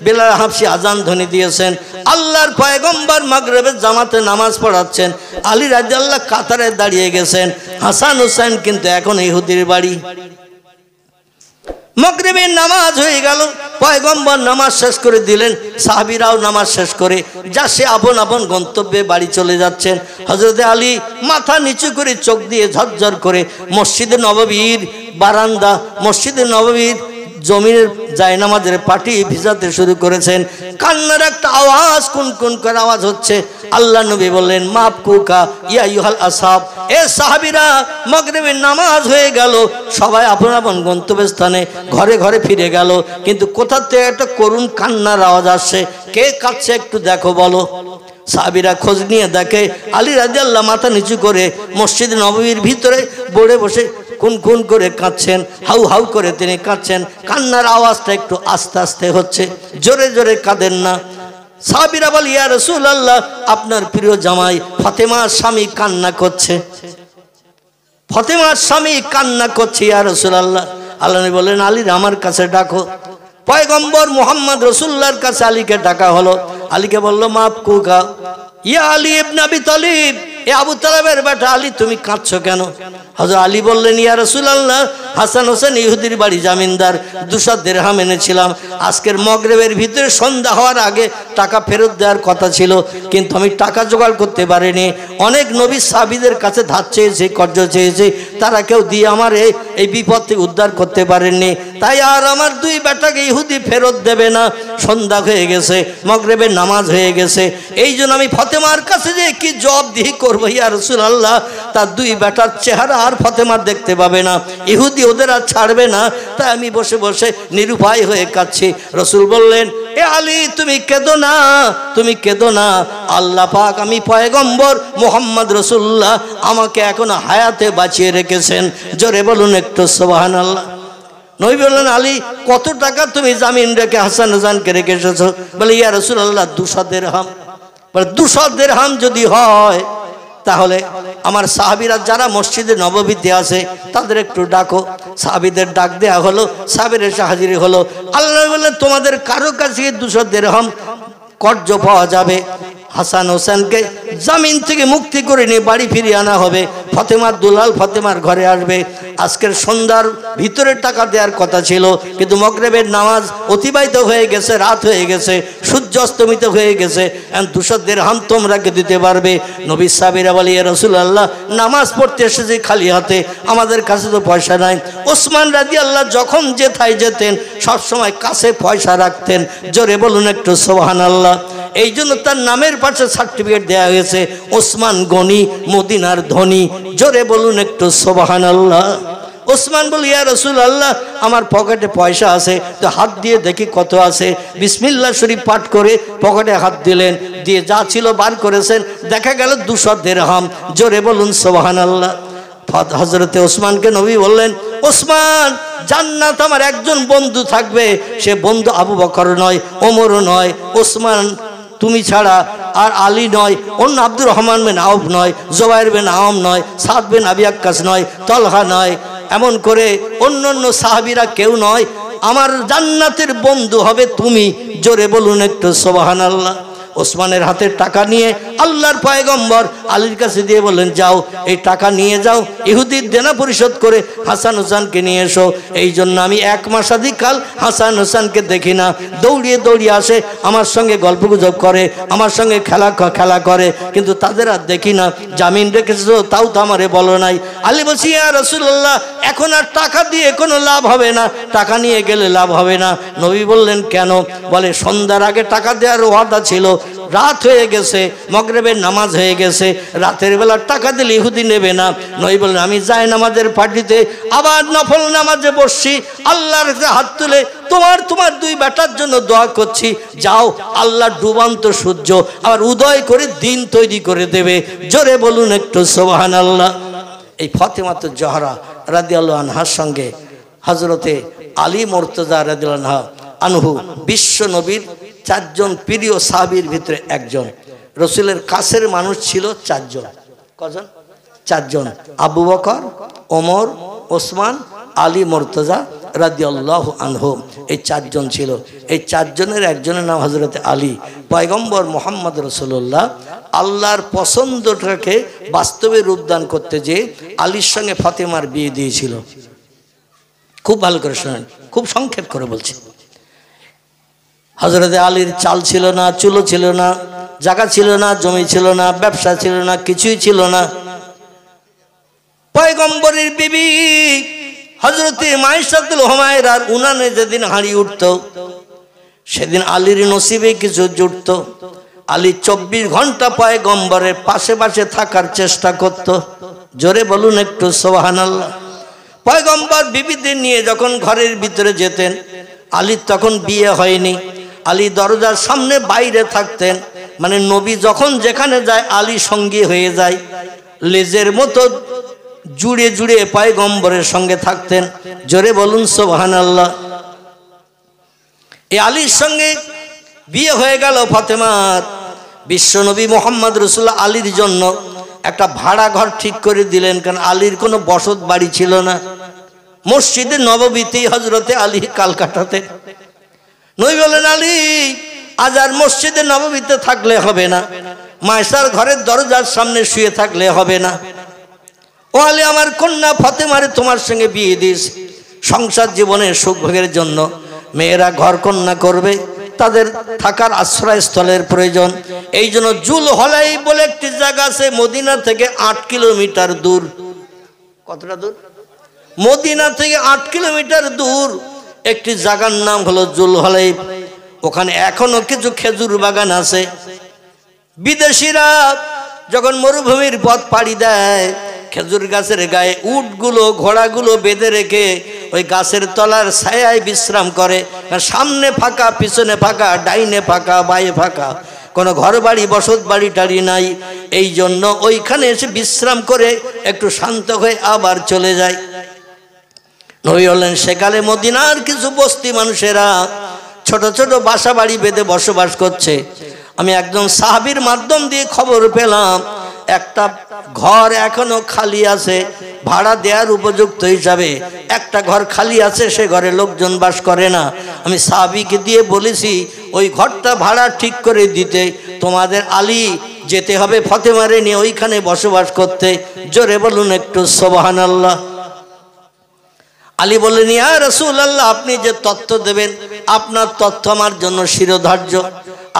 বেলাল হাবশী আজান ধ্বনি দিয়েছেন, আল্লাহর পয়গম্বর মাগরিবের জামাতে নামাজ পড়াচ্ছেন, আলী রাদিয়াল্লাহু কাতারে দাঁড়িয়ে গেছেন, হাসান হোসেন কিন্তু এখন ইহুদির বাড়ি। মাগরিবের নামাজ হয়ে গেল, পয়গম্বর নামাজ শেষ করে দিলেন, সাহাবীরাও নামাজ শেষ করে যা সে আপন আপন গন্তব্যে বাড়ি চলে যাচ্ছেন। হযরতে আলী মাথা নিচু করে চোখ দিয়ে ঝরঝর করে মসজিদে নববীর বারান্দা, মসজিদে নববীর জমিনের জায়নামাজের পাটি ভিজাতে শুরু করেছেন। কান্নার একটা আওয়াজ, কোন কোন করে আওয়াজ হচ্ছে। আল্লাহ নবী বললেন, মাফ কুকা ইয়া ইউহাল আসহাব, এ সাহাবীরা মাগরিবের নামাজ হয়ে গেল, সবাই আপন আপন গন্তব্যস্থানে ঘরে ঘরে ফিরে গেল, কিন্তু কোথা থেকে একটা করুণ কান্নার আওয়াজ আসছে। কে কাঁদছে একটু দেখো বলো। সাহাবীরা খোঁজ নিয়ে দেখে আলী রাদিয়াল্লাহু মাথা নিচু করে মসজিদ নববীর ভিতরে বড়ে বসে কোন কোন করে কাঁদছেন, হাউ হাউ করে তিনি কাঁদছেন। কান্নার আওয়াজটা একটু আস্তে আস্তে হচ্ছে, জোরে জোরে কাঁদেন না। সাহাবীরা বলে, ইয়া রাসূলুল্লাহ, আপনার প্রিয় জামাই ফাতেমার স্বামী কান্না করছে, ফাতেমার স্বামী কান্না করছে ইয়া রাসূলুল্লাহ। আল্লাহ নবী বললেন, আলীর আমার কাছে ডাকো। পয়গম্বর মুহাম্মদ রাসূলুল্লাহর কাছে আলীকে ডাকা হলো। আলীকে বলল, মাফ কুকা ইয়া আলী ইবনে আবি তালিব, এ আবু তালেবের বেটা আলী, তুমি কাঁদছো কেন? হযরত আলী বললেন, ইয়া রাসূলুল্লাহ, হাসান হোসেন ইহুদির বাড়ি জামিনদার, 200 দিরহাম এনেছিলাম, আজকের মাগরিবের ভিতরে সন্ধ্যা হওয়ার আগে টাকা ফেরত দেওয়ার কথা ছিল, কিন্তু আমি টাকা জোগাড় করতে পারিনি। অনেক নবী সাহাবীদের কাছে ধার চেয়েছে, কর্জ চেয়েছে, তারা কেউ দিয়ে আমার এই বিপদ থেকে উদ্ধার করতে পারেননি, তাই আর আমার 2 বেটাকে ইহুদি ফেরত দেবে না। সন্ধ্যা হয়ে গেছে, মাগরিবের নামাজ হয়ে গেছে, এই জন্য আমি ফাতেমার কাছে যে কি জবাবদিহি করবো ইয়া রাসূলুল্লাহ। তার 2 বেটার চেহারা আর ফাতেমার দেখতে পাবে না, ইহুদি ওদের আর ছাড়বে না, তাই আমি বসে বসে নিরুপায় হয়ে কাঁদছি। রাসূল বললেন, এ আলী তুমি কেঁদো না, তুমি কেঁদো না, আল্লাহ পাক আমি পয়গম্বর মুহাম্মদ রাসূলুল্লাহ আমাকে এখনো হায়াতে বাঁচিয়ে রেখেছেন। জোরে বলুন একটু সুবহানাল্লাহ। নবী বললেন, আলী কত টাকা তুমি জামিন রেখে হাসান হোসেনকে রেখে এসেছো? বলে, ইয়া রাসূলুল্লাহ 200 দিরহাম। বলে, 200 দিরহাম যদি হয় তাহলে আমার সাহাবীরা যারা মসজিদে নববীতে আছে তাদের একটু ডাকো। সাহাবীদের ডাক দেয়া হলো, সাহাবীরা এসে হাজির হলো। আল্লাহ বললেন, তোমাদের কারো কাছে 200 দিরহাম কর্জ পাওয়া যাবে, হাসান হোসেনকে জামিন থেকে মুক্তি করে নিয়ে বাড়ি ফিরিয়ে আনা হবে, ফাতেমার দুলাল ফাতেমার ঘরে আসবে। আজকের সন্ধ্যার ভিতরে টাকা দেওয়ার কথা ছিল, কিন্তু মাগরিবের নামাজ অতিবাহিত হয়ে গেছে, রাত হয়ে গেছে, সূর্য অস্তমিত হয়ে গেছে, 200 দিরহাম তোমরা কে দিতে পারবে? নবী সাহাবীরা বলে, ইয়া রাসূলুল্লাহ, নামাজ পড়তে এসেছি খালি হাতে, আমাদের কাছে তো পয়সা নাই। ওসমান রাদিয়াল্লাহু যখন যেথায় যেতেন সবসময় কাছে পয়সা রাখতেন। জোরে বলুন একটু সুবহানাল্লাহ। এই জন্য তার নামের পাশে সার্টিফিকেট দেওয়া হয়েছে, ওসমান গনি মদিনার ধনী। জোরে বলুন একটু সুবহানাল্লাহ। ওসমান বলে, ইয়া রাসূলুল্লাহ, আমার পকেটে পয়সা আছে, তো হাত দিয়ে দেখি কত আছে। বিসমিল্লাহ শরীফ পাঠ করে পকেটে হাত দিলেন, দিয়ে যা ছিল বার করেছেন, দেখা গেল 200 দিরহাম। জোরে বলুন সুবহানাল্লাহ। হযরতে ওসমানকে নবী বললেন, ওসমান, জান্নাত আমার একজন বন্ধু থাকবে, সে বন্ধু আবু বকর নয়, ওমরও নয়, ওসমান তুমি ছাড়া, আর আলী নয়, অন্য আব্দুর রহমান বিন আউফ নয়, জুবাইর বিন আওয়াম নয়, সাদ বিন আবি ওয়াক্কাস নয়, তলহা নয়, এমন করে অন্য অন্য সাহাবীরা কেউ নয়, আমার জান্নাতের বন্ধু হবে তুমি। জোরে বলুন একটু সুবহানাল্লাহ। ওসমানের হাতে টাকা নিয়ে আল্লাহর পয়গম্বর আলীর কাছে দিয়ে বললেন, যাও এই টাকা নিয়ে যাও, ইহুদির দেনা পরিশোধ করে হাসান হোসেনকে নিয়ে এসো। এই জন্য আমি 1 মাসাধিক কাল হাসান হোসেনকে দেখি না, দৌড়িয়ে দৌড়িয়ে আসে, আমার সঙ্গে গল্পগুজব করে, আমার সঙ্গে খেলা করে, কিন্তু তাদের আর দেখি না। জামিন রেখেছো তাও তো আমারে বলো নাই। আলী বলছি, ইয়া রাসূলুল্লাহ, এখন আর টাকা দিয়ে কোনো লাভ হবে না, টাকা নিয়ে গেলে লাভ হবে না। নবী বললেন, কেন? বলে, সন্ধ্যার আগে টাকা দেওয়ার ওয়াদা ছিল, রাত হয়ে গেছে, মাগরিবের নামাজ হয়ে গেছে, রাতের বেলা টাকা দিলে ইহুদি নেবে না। নবী বললেন, আমি যাই নামাজের পার্টিতে আবার নফল নামাজে বসছি, আল্লাহর কাছে হাত তুলে তোমার 2 বেটার জন্য দোয়া করছি, যাও, আল্লাহ ডুবান্ত সূর্য আবার উদয় করে দিন তৈরি করে দেবে। জোরে বলুন একটু সুবহানাল্লাহ। এই ফাতেমাতুজ জোহরা রাদিয়াল্লাহু আনহার সঙ্গে হযরতে আলী মুর্তজা রাদিয়াল্লাহু আনহু বিশ্ব নবীর 4 জন প্রিয় সাহাবীর ভিতরে একজন। রাসূলের কাছের মানুষ ছিল 4 জন। কজন? 4 জন। আবু বকর, ওমর, ওসমান, আলী মুর্তজা রাদিয়াল্লাহু আনহু, এই চারজন ছিল। এই চারজনের একজনের নাম হযরত আলী। পয়গম্বর মুহাম্মদ রাসূলুল্লাহ আল্লাহর পছন্দটাকে বাস্তবে রূপদান করতে যে আলীর সঙ্গে ফাতেমার বিয়ে দিয়েছিল। খুব ভালো করে শোনেন, খুব সংক্ষেপ করে বলছি। হযরত আলীর চাল ছিল না, চুলো ছিল না, জায়গা ছিল না, জমি ছিল না, ব্যবসা ছিল না, কিছুই ছিল না। পয়গম্বরের বিবি হযরতে মাইশাতুল হুমায়রার উনানে যেদিন হাঁড়ি উঠত, সেদিন আলীর নসিবে কিছু জুটত। আলী 24 ঘন্টা পয়গম্বরের পাশে পাশে থাকার চেষ্টা করত। জোরে বলুন একটু সুবহানাল্লাহ। পয়গম্বর বিবিদের নিয়ে যখন ঘরের ভিতরে যেতেন, আলীর তখন বিয়ে হয়নি, আলী দরজার সামনে বাইরে থাকতেন। মানে নবী যখন যেখানে যায় আলী সঙ্গী হয়ে যায়, লেজের মতো জুড়ে জুড়ে পয়গম্বরের সঙ্গে থাকতেন। জোরে বলুন সুবহানাল্লাহ। এই আলীর সঙ্গে বিয়ে হয়ে গেল ফাতেমার। বিশ্বনবী মুহাম্মদ রাসূলুল্লাহ আলীর জন্য একটা ভাড়া ঘর ঠিক করে দিলেন, কারণ আলীর কোনো বসত বাড়ি ছিল না। মসজিদে নববীতেই হযরতে আলী কাল কাটাতেন। নবী বলেন, আলী আজ আর মসজিদে নববীতে থাকলে হবে না, মায়েশার ঘরের দরজার সামনে শুয়ে থাকলে হবে না। ও আলী, আমার কন্যা ফাতেমারে তোমার সঙ্গে বিয়ে দিস। সংসার জীবনের সুখ ভোগের জন্য মেয়েরা ঘর কন্যা করবে, তাদের থাকার আশ্রয়স্থলের প্রয়োজন। এই জন্য জুল হলাই বলে একটি জায়গা আছে মদিনা থেকে 8 কিলোমিটার দূর। কতটা দূর? মদিনা থেকে 8 কিলোমিটার দূর একটি জায়গার নাম হলো জুল হলাই। ওখানে এখনো কিছু খেজুর বাগান আছে। বিদেশিরা যখন মরুভূমির পথ পাড়ি দেয়, খেজুর গাছের গায়ে উটগুলো ঘোড়াগুলো বেঁধে রেখে ওই গাছের তলার ছায়ায় বিশ্রাম করে। সামনে ফাঁকা, পিছনে ফাঁকা, ডাইনে ফাঁকা, বাঁয়ে ফাঁকা, কোনো ঘর বাড়ি বসত বাড়ি টাড়ি নাই। এই জন্য ওইখানে এসে বিশ্রাম করে একটু শান্ত হয়ে আবার চলে যায়। নবী বললেন, সেকালে মদিনার কিছু বস্তি মানুষেরা ছোট ছোট বাসা বাড়ি বেঁধে বসবাস করছে। আমি একজন সাহাবীর মাধ্যম দিয়ে খবর পেলাম একটা ঘর এখনো খালি আছে, ভাড়া দেওয়ার উপযুক্ত হিসাবে একটা ঘর খালি আছে, সে ঘরে লোকজন বাস করে না। আমি সাহাবীকে দিয়ে বলেছি ওই ঘরটা ভাড়া ঠিক করে দিতে। তোমাদের আলী যেতে হবে ফাতেমারে নিয়ে ওইখানে বসবাস করতে। জোরে বলুন একটু সুবহানাল্লাহ। আলী বললেন, ইয়া রাসূলুল্লাহ, আপনি যে তথ্য দেবেন আপনার তথ্য আমার জন্য শিরোধার্য।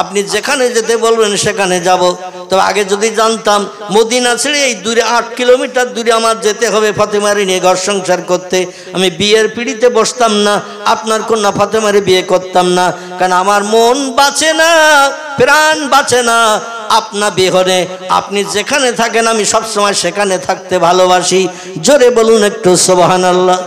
আপনি যেখানে যেতে বলবেন সেখানে যাব। তবে আগে যদি জানতাম মদিনা ছেড়ে এই দূরে 8 কিলোমিটার দূরে আমার যেতে হবে ফাতেমারে নিয়ে ঘর সংসার করতে, আমি বিয়ের পিড়িতে বসতাম না, আপনার কন্যা ফাতেমারে বিয়ে করতাম না। কারণ আমার মন বাঁচে না, প্রাণ বাঁচে না আপনার বিহনে। আপনি যেখানে থাকেন আমি সবসময় সেখানে থাকতে ভালোবাসি। জোরে বলুন একটু সুবহানাল্লাহ।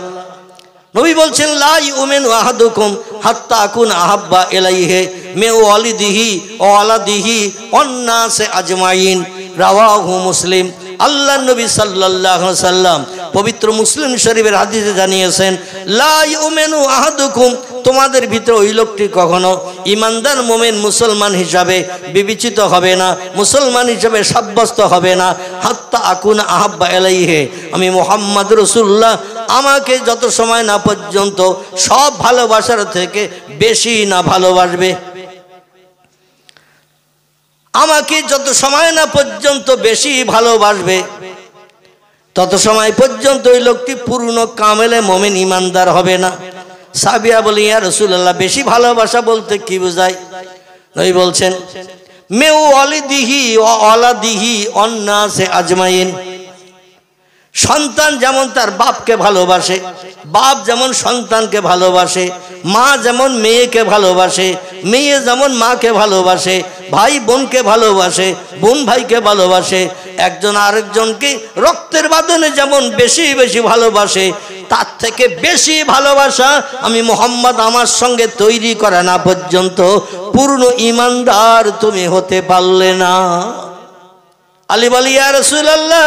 নবী বলছেন, লা ইউমিনু আহাদুকুম হাত্তা আকুন আহাব্বা ইলাইহি মিন ওয়ালিদিহি ওয়া ওয়ালাদিহি ওয়ান নাসি আজমাইন। রাওয়াহু মুসলিম। আল্লাহ নবী সাল্লাল্লাহু আলাইহি ওয়াসাল্লাম পবিত্র মুসলিম শরীফের হাদিসে জানিয়েছেন, লা ইউমিনু আহাদুকুম, তোমাদের ভিতরে ওই লোকটি কখনো ইমানদার মুমিন মুসলমান হিসাবে বিবেচিত হবে না, মুসলমান হিসাবে সাব্যস্ত হবে না, হাত্তা আকুন আহাব্বা ইলাইহি, আমি মুহাম্মদ রাসূলুল্লাহ আমাকে যত সময় না পর্যন্ত সব ভালোবাসার থেকে বেশি না ভালোবাসবে। আমাকে যত সময় না পর্যন্ত বেশি ভালোবাসবে তত সময় পর্যন্ত ওই লোকটি পূর্ণ কামেলে মুমিন ইমানদার হবে না। সাহাবীরা বলে, ইয়া রাসূলুল্লাহ, বেশি ভালোবাসা বলতে কি বোঝায়? নবী বলছেন, মে ওয়ালিদিহি ওয়া ওয়ালাদিহি ওয়ান নাসি আজমাইন। সন্তান যেমন তার বাপকে ভালোবাসে, বাপ যেমন সন্তানকে ভালোবাসে, মা যেমন মেয়েকে ভালোবাসে, মেয়ে যেমন মাকে ভালোবাসে, ভাই বোনকে ভালোবাসে, বোন ভাইকে ভালোবাসে, একজন আরেকজনকে রক্তের বাঁধনে যেমন বেশি বেশি ভালোবাসে, তার থেকে বেশি ভালোবাসা আমি মুহাম্মদ আমার সঙ্গে তৈরি করা না পর্যন্ত পূর্ণ ইমানদার তুমি হতে পারলে না। আলী বলি, ইয়া রাসূলুল্লাহ,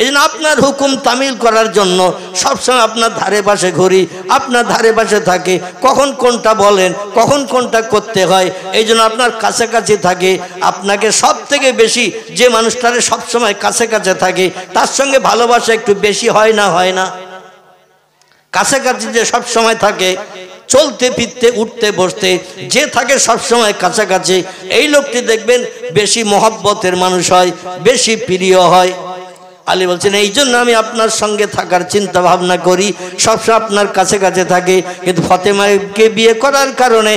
এই জন্য আপনার হুকুম তামিল করার জন্য সবসময় আপনার ধারে পাশে ঘুরি, আপনার ধারে পাশে থাকে, কখন কোনটা বলেন, কখন কোনটা করতে হয়, এই জন্য আপনার কাছাকাছি থাকে। আপনাকে সব থেকে বেশি যে মানুষটারে সবসময় কাছে কাছে থাকে তার সঙ্গে ভালোবাসা একটু বেশি হয় না? হয় না? কাছাকাছি যে সব সময় থাকে, চলতে ফিরতে উঠতে বসতে যে থাকে সব সময় কাছাকাছি, এই লোকটি দেখবেন বেশি মহব্বতের মানুষ হয়, বেশি প্রিয় হয়। আলী বলছেন এই জন্য আমি আপনার সঙ্গে থাকার চিন্তা ভাবনা করি, সবসময় আপনার কাছে কাছে থাকে। কিন্তু ফাতেমাকে বিয়ে করার কারণে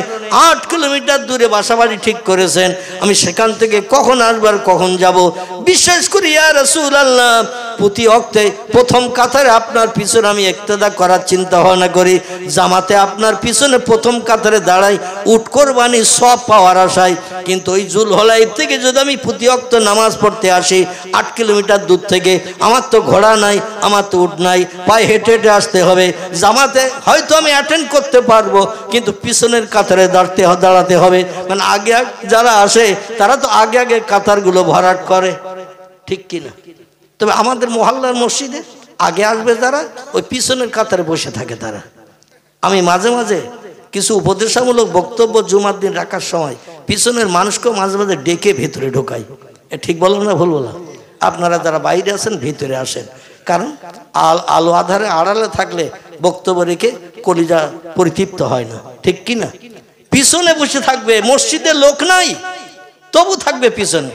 8 কিলোমিটার দূরে বাসাবাড়ি ঠিক করেছেন। আমি সেখান থেকে কখন আসবার কখন যাব, বিশ্বাস করি ইয়া রাসূলুল্লাহ প্রতি ওয়াক্তে প্রথম কাতারে আপনার পিছনে আমি ইক্তেদা করার চিন্তা ভাবনা করি, জামাতে আপনার পিছনে প্রথম কাতারে দাঁড়াই উট কোরবানি সব পাওয়ার আশায়। কিন্তু ওই জুলহলাইফ থেকে যদি আমি প্রতি ওয়াক্ত নামাজ পড়তে আসি 8 কিলোমিটার দূর থেকে, আমার তো ঘোড়া নাই, আমার তো উট নাই, পায়ে হেঁটে হেঁটে আসতে হবে। জামাতে হয়তো আমি অ্যাটেন্ড করতে পারবো, কিন্তু পিছনের কাতারে দাঁড়াতে হবে। মানে আগে যারা আসে তারা তো আগে আগে কাতারগুলো ভরাট করে, ঠিক কিনা? তবে আমাদের মহল্লার মসজিদে আগে আসবে যারা, ওই পিছনের কাতারে বসে থাকে তারা। আমি মাঝে মাঝে কিছু উপদেশামূলক বক্তব্য জুমার দিন রাখার সময় পিছনের মানুষকেও মাঝে মাঝে ডেকে ভেতরে ঢোকাই। এ ঠিক বললাম না ভুল বললাম? আপনারা যারা বাইরে আছেন ভিতরে আসেন, কারণ আলো আধারে আড়ালে থাকলে বক্তব্য রেখে কলিজা পরিতৃপ্ত হয় না, ঠিক কি না? পিছনে বসে থাকবে, মসজিদে লোক নাই তবু থাকবে পিছনে।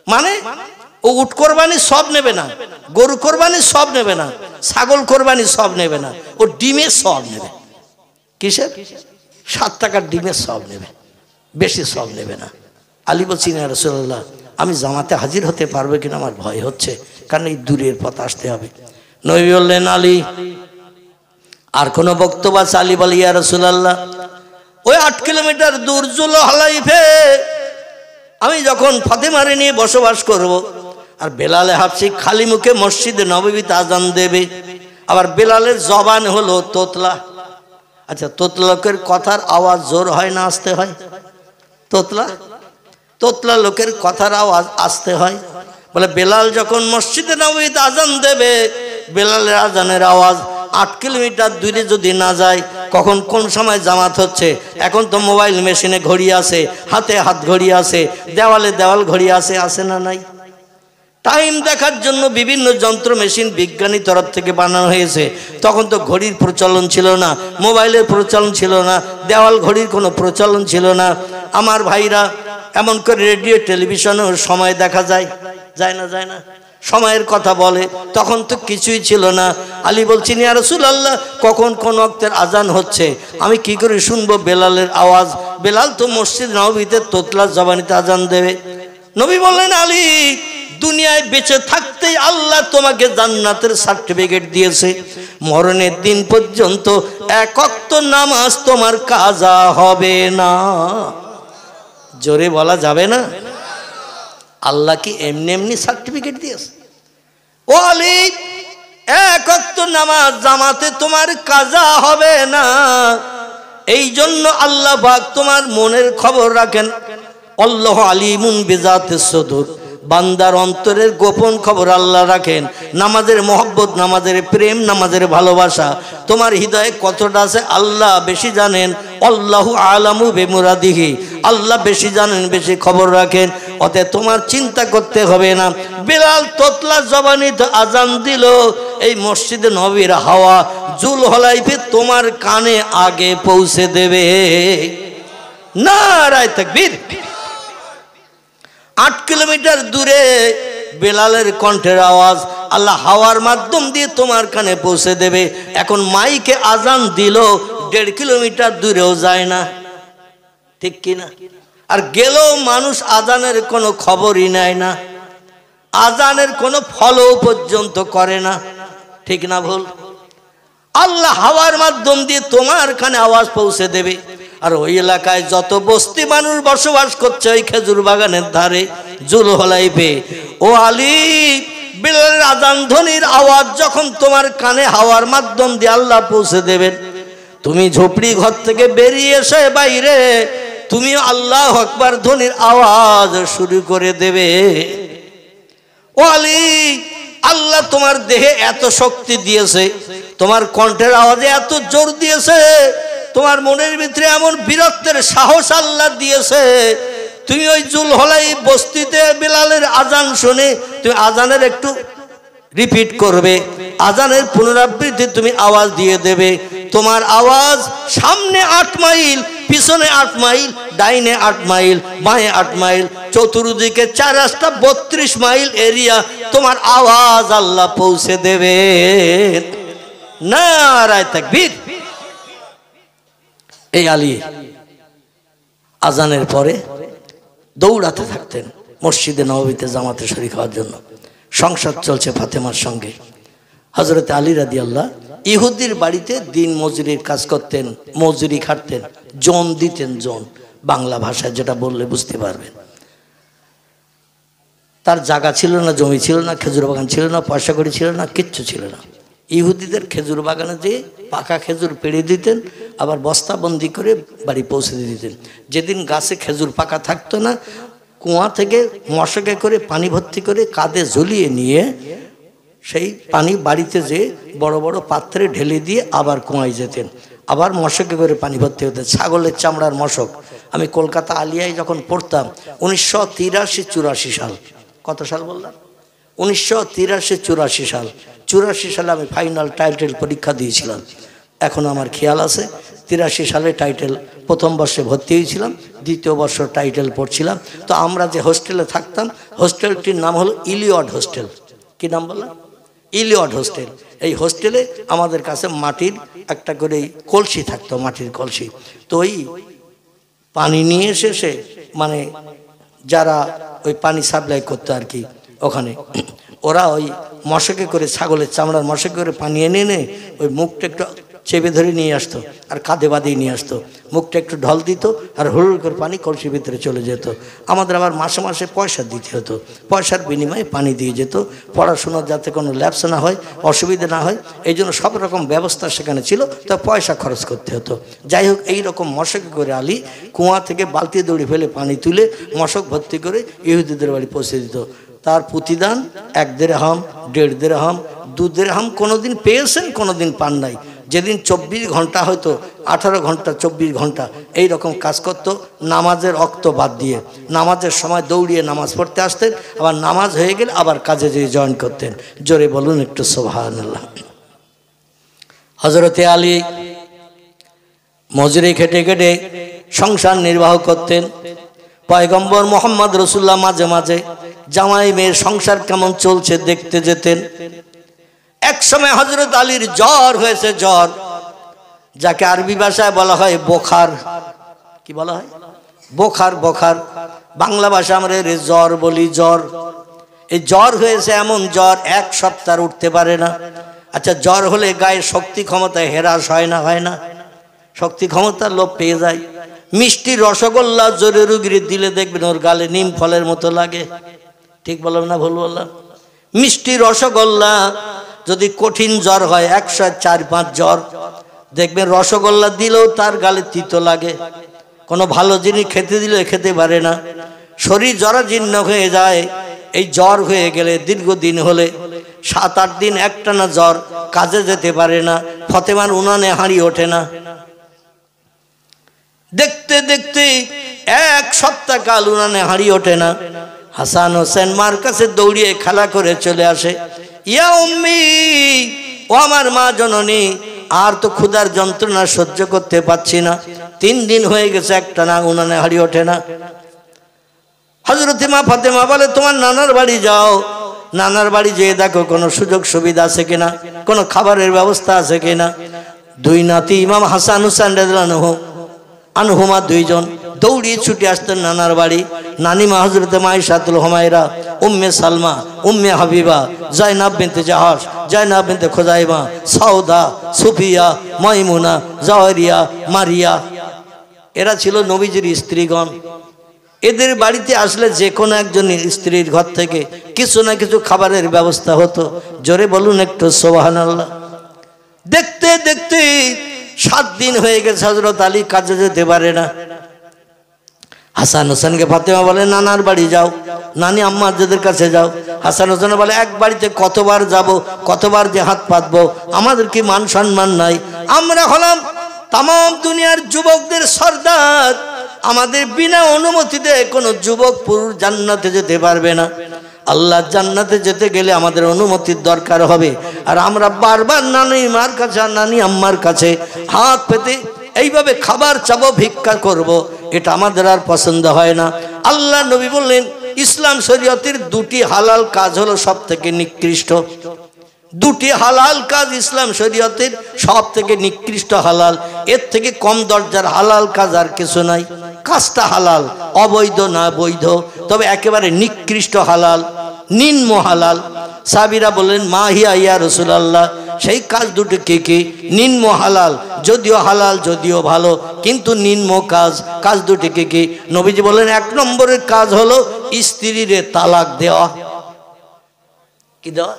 মানে ও উট কোরবানি সব নেবে না, গরু কোরবানি সব নেবে না, ছাগল কোরবানি সব নেবে না, ও ডিমের সব নেবে। কিসের? 7 টাকার ডিমের সব নেবে, বেশি সব নেবে না। আলী বলছেন ইয়া রাসূলুল্লাহ আমি জামাতে হাজির হতে পারবো কিনা আমার ভয় হচ্ছে, কারণ এই দূরের পথ আসতে হবে। নবী বললেন আলী আর কোন বক্তব্য আছে? আলী বলে ইয়া রাসূলুল্লাহ ওই 8 কিলোমিটার দূর জুলহলাইফে আমি যখন ফাতেমারে নিয়ে বসবাস করব, আর বেলালে হাফসি খালি মুখে মসজিদে নববীতে আজান দেবে, আবার বেলালের জবান হলো তোতলা। আচ্ছা তোতলা লোকের কথার আওয়াজ জোর হয় না আস্তে হয়? তোতলা লোকের কথার আওয়াজ আস্তে হয়। বলে বেলাল যখন মসজিদে নববীতে আজান দেবে, বেলালের আজানের আওয়াজ 8 কিলোমিটার দূরে যদি না যায়, কখন কোন সময় জামাত হচ্ছে, এখন তো মোবাইল মেশিনে ঘড়ি আছে, হাতে হাত ঘড়ি আছে, দেওয়ালে দেওয়াল ঘড়ি আছে, আছে না নাই? টাইম দেখার জন্য বিভিন্ন যন্ত্র মেশিন বিজ্ঞানী তরফ থেকে বানানো হয়েছে। তখন তো ঘড়ির প্রচলন ছিল না, মোবাইলের প্রচলন ছিল না, দেওয়াল ঘড়ির কোনো প্রচলন ছিল না। আমার ভাইরা এমন করে রেডিও টেলিভিশনেও সময় দেখা যায় না সময়ের কথা বলে, তখন তো কিছুই ছিল না। আলী বলছেন ইয়া রাসূলুল্লাহ কখন কোন ওয়াক্তের আজান হচ্ছে আমি কি করে শুনবো বেলালের আওয়াজ? বেলাল তো মসজিদ নববীতে তোতলা জবানিতে আজান দেবে। নবী বললেন আলী দুনিয়ায় বেঁচে থাকতেই আল্লাহ তোমাকে জান্নাতের সার্টিফিকেট দিয়েছে, মরণের দিন পর্যন্ত 1 ওয়াক্ত নামাজ তোমার কাজা হবে না। জোরে বলা যাবে না? আল্লাহ কি এমনি এমনি সার্টিফিকেট দিয়েছে? ও আলী 1 ওয়াক্ত নামাজ জামাতে তোমার কাজা হবে না। এই জন্য আল্লাহ পাক তোমার মনের খবর রাখেন। আল্লাহু আলিমুন বিজাতিস সুদূর, বান্দার অন্তরের গোপন খবর আল্লাহ রাখেন। নামাজের মহব্বত, নামাজের প্রেম, নামাজের ভালোবাসা তোমার হৃদয়ে কতটা আছে আল্লাহ বেশি জানেন। আল্লাহু আলামু বিমুরাদিহি, আল্লাহ বেশি জানেন, বেশি খবর রাখেন। অতএব তোমার চিন্তা করতে হবে না। বেলাল তোতলা জবানিতে আজান দিল, এই মসজিদে নবীর হাওয়া জুলহলাইফে তোমার কানে আগে পৌঁছে দেবে। নারায়ে তাকবীর। 8 কিলোমিটার দূরে বেলালের কণ্ঠের আওয়াজ আল্লাহ হাওয়ার মাধ্যম দিয়ে তোমার কানে পৌঁছে দেবে। এখন মাইকে আজান দিল 1.5 কিলোমিটার দূরেও যায় না, ঠিক কিনা? আর গেলেও মানুষ আজানের কোনো খবরই নেয় না, আজানের কোনো ফলো পর্যন্ত করে না, ঠিক না ভুল? আল্লাহ হাওয়ার মাধ্যম দিয়ে তোমার কানে আওয়াজ পৌঁছে দেবে। আর ওই এলাকায় যত বস্তি মানুষ বসবাস করছে ওই খেজুর বাগানের ধারে জুলহলাইফে, ও আলী বেলালের আজান ধ্বনির আওয়াজ যখন তোমার কানে হাওয়ার মাধ্যম দিয়ে আল্লাহ পৌঁছে দেবেন, তুমি ঝোপড়ি ঘর থেকে বেরিয়ে এসে বাইরে তুমি আল্লাহু আকবার ধ্বনির আওয়াজ শুরু করে দেবে। ও আলী আল্লাহ তোমার দেহে এত শক্তি দিয়েছে, তোমার কণ্ঠের আওয়াজে এত জোর দিয়েছে, তোমার মনের ভিতরে এমন বীরত্বের সাহস আল্লাহ দিয়েছে, তুমি ওই জুলহলাইফ বস্তিতে বেলালের আজান শুনে তুমি আজানের একটু রিপিট করবে, আজানের পুনরাবৃত্তি তুমি আওয়াজ দিয়ে দেবে। তোমার আওয়াজ সামনে 8 মাইল, পিছনে 8 মাইল, ডাইনে 8 মাইল, বাঁয়ে 8 মাইল, চতুর্দিকে 4 রাস্তা 32 মাইল এরিয়া তোমার আওয়াজ আল্লাহ পৌঁছে দেবে। নারায়ে তাকবীর। এই আলী আজানের পরে দৌড়াতে থাকতেন মসজিদে নববীতে জামাতে শরীক হওয়ার জন্য। সংসার চলছে ফাতেমার সঙ্গে। হযরত আলী রাদিয়াল্লাহু ইহুদির বাড়িতে দিন মজুরির কাজ করতেন, মজুরি খাটতেন, জন দিতেন, জন বাংলা ভাষায় যেটা বললে বুঝতে পারবেন। তার জায়গা ছিল না, জমি ছিল না, খেজুর বাগান ছিল না, পয়সা কড়ি ছিল না, কিচ্ছু ছিল না। ইহুদিদের খেজুর বাগানে যেয়ে পাকা খেজুর পেড়ে দিতেন, আবার বস্তাবন্দি করে বাড়ি পৌঁছে দিতেন। যেদিন গাছে খেজুর পাকা থাকতো না, কুয়া থেকে মশকে করে পানি ভর্তি করে কাঁধে ঝুলিয়ে নিয়ে সেই পানি বাড়িতে যেয়ে বড় বড় পাত্রে ঢেলে দিয়ে আবার কুয়ায় যেতেন, আবার মশকে করে পানি ভর্তি হতেন। ছাগলের চামড়ার মশক। আমি কলকাতা আলিয়ায় যখন পড়তাম 1983-84 সাল, কত সাল বললাম? 1983-84 সাল। 84 সালে আমি ফাইনাল টাইটেল পরীক্ষা দিয়েছিলাম। এখন আমার খেয়াল আছে 83 সালে টাইটেল প্রথম বর্ষে ভর্তি হয়েছিলাম, দ্বিতীয় বর্ষ টাইটেল পড়ছিলাম। তো আমরা যে হোস্টেলে থাকতাম, হোস্টেলটির নাম হলো ইলিয়ড হোস্টেল। কি নাম বললাম? ইলিয়ড হোস্টেল। এই হোস্টেলে আমাদের কাছে মাটির একটা করে কলসি থাকতো, মাটির কলসি। তো ওই পানি নিয়ে এসে মানে যারা ওই পানি সাপ্লাই করতো আর কি, ওখানে ওরা ওই মশকে করে, ছাগলের চামড়ার মশকে করে পানি এনে এনে ওই মুখটা একটু চেপে ধরে নিয়ে আসতো আর কাঁধে বাঁধিয়ে নিয়ে আসতো। মুখটা একটু ঢল দিত আর হুড় করে পানি কলসির ভিতরে চলে যেত। আমাদের আবার মাসে মাসে পয়সা দিতে হতো, পয়সার বিনিময়ে পানি দিয়ে যেত। পড়াশোনার যাতে কোনো ল্যাপস না হয়, অসুবিধা না হয়, এই জন্য সব রকম ব্যবস্থা সেখানে ছিল, তা পয়সা খরচ করতে হতো। যাই হোক, এইরকম মশকে করে আলী কুয়া থেকে বালতি দড়ি ফেলে পানি তুলে মশক ভর্তি করে ইহুদিদের বাড়ি পৌঁছে দিত। তার প্রতিদান 1 দিরহাম, 1.5 দিরহাম, 2 দিরহাম কোনোদিন পেয়েছেন, কোনোদিন পান নাই। যেদিন 24 ঘন্টা হয়তো 18 ঘন্টা 24 ঘন্টা এই রকম কাজ করত, নামাজের ওয়াক্ত বাদ দিয়ে নামাজের সময় দৌড়িয়ে নামাজ পড়তে আসতেন, আবার নামাজ হয়ে গেলে আবার কাজে যেয়ে জয়েন করতেন। জোরে বলুন একটু সুবহানাল্লাহ। হযরতে আলী মজুরি খেটে খেটে সংসার নির্বাহ করতেন। পয়গম্বর মোহাম্মদ রাসূলুল্লাহ মাঝে মাঝে জামাই মেয়ের সংসার কেমন চলছে দেখতে যেতেন। এক সময় হযরত আলীর জ্বর হয়েছে, জ্বর, যাকে আরবি ভাষায় বলা হয় বোখার। কি বলা হয়? বোখার। বোখার বাংলা ভাষা আমরা এর জ্বর বলি, জ্বর। এই জ্বর হয়েছে, এমন জ্বর 1 সপ্তাহ উঠতে পারে না। আচ্ছা, জ্বর হলে গায়ে শক্তি ক্ষমতা হ্রাস হয় না? হয় না? শক্তি ক্ষমতা লোপ পেয়ে যায়। মিষ্টি রসগোল্লা জোরে রুগীর দিলে দেখবেন ওর গালে নিম ফলের মতো লাগে। ঠিক বললাম না ভুল বললাম? মিষ্টি রসগোল্লা যদি কঠিন জ্বর হয়, 104-5 জ্বর, দেখবেন রসগোল্লা দিলেও তার গালে তিতো লাগে। কোনো ভালো জিনিস খেতে দিলে খেতে পারে না, শরীর জরাজীর্ণ হয়ে যায়। এই জ্বর হয়ে গেলে দীর্ঘদিন হলে 7-8 দিন একটানা জ্বর, কাজে যেতে পারে না, ফতেমার উনানে হাঁড়ি ওঠে না। দেখতে দেখতে 1 সপ্তাহ কাল উনানে হাঁড়ি ওঠে না। হাসান হোসেন মার কাছে দৌড়িয়ে খেলা করে চলে আসে, ইয়া উম্মি, ও আমার মা জননী, আর তো ক্ষুধার যন্ত্রণা সহ্য করতে পারছি না, 3 দিন হয়ে গেছে একটানা উনানে হাঁড়ি ওঠে না। হযরত মা ফাতেমা বলে, তোমার নানার বাড়ি যাও, নানার বাড়ি যেয়ে দেখো কোনো সুযোগ সুবিধা আছে কিনা, কোনো খাবারের ব্যবস্থা আছে কিনা। 2 নাতি ইমাম হাসান হুসেন রাদিয়াল্লাহু আনহুমা 2 জন দৌড়িয়ে ছুটে আসতেন নানার বাড়ি। নানিমা হযরত মাইশাতুল হুমায়রা, উম্মে সালমা, উম্মে হাবিবা, জাইনাব বিনতে জাহাশ, জাইনাব বিনতে খুজাইমা, সাউদা, সুফিয়া, মাইমুনা, জাওয়ারিয়া, মারিয়া, এরা ছিল নবীজির স্ত্রীগণ। এদের বাড়িতে আসলে যে কোনো একজন স্ত্রীর ঘর থেকে কিছু না কিছু খাবারের ব্যবস্থা হতো। জোরে বলুন একটু সুবহানাল্লাহ। দেখতে দেখতে 7 দিন হয়ে গেছে, হযরত আলী কাজে যেতে পারে না। হাসান হোসেনকে ফাতেমা বলে, নানার বাড়ি যাও, নানি আম্মাদের কাছে যাও। হাসান হোসেন বলে, এক বাড়িতে কতবার যাব, কতবার যে হাত পাতবো, আমাদের কি মান সম্মান নাই? আমরা হলাম তাম দুনিয়ার যুবকদের সর্দার, আমাদের বিনা অনুমতিতে কোনো যুবক পুরুষ জান্নাতে যেতে পারবে না। আল্লাহর জান্নাতে যেতে গেলে আমাদের অনুমতির দরকার হবে। আর আমরা বারবার নানি মার কাছে আর নানি আম্মার কাছে হাত পেতে এইভাবে খাবার চাবো, ভিক্ষা করব, এটা আমাদের আর পছন্দ হয় না। আল্লাহ নবী বললেন ইসলাম শরীয়তের দুটি হালাল কাজ হলো সব থেকে নিকৃষ্ট। দুটি হালাল কাজ ইসলাম শরীয়তের সব থেকে নিকৃষ্ট হালাল, এর থেকে কম দরজার হালাল কাজ আর কিছু নাই। কাজটা হালাল, অবৈধ না বৈধ, তবে একেবারে নিকৃষ্ট হালাল, নিম্ন হালাল। সাহাবীরা বললেন মা হিয়া ইয়া রাসূলুল্লাহ, সেই কাজ দুটো কি কি? নিম্ন হালাল, যদিও হালাল যদিও ভালো, কিন্তু নিম্ন কাজ। কাজ দুটি কি কি? নবীজি বললেন এক নম্বরের কাজ হলো স্ত্রীরে তালাক দেওয়া। কি দেওয়া?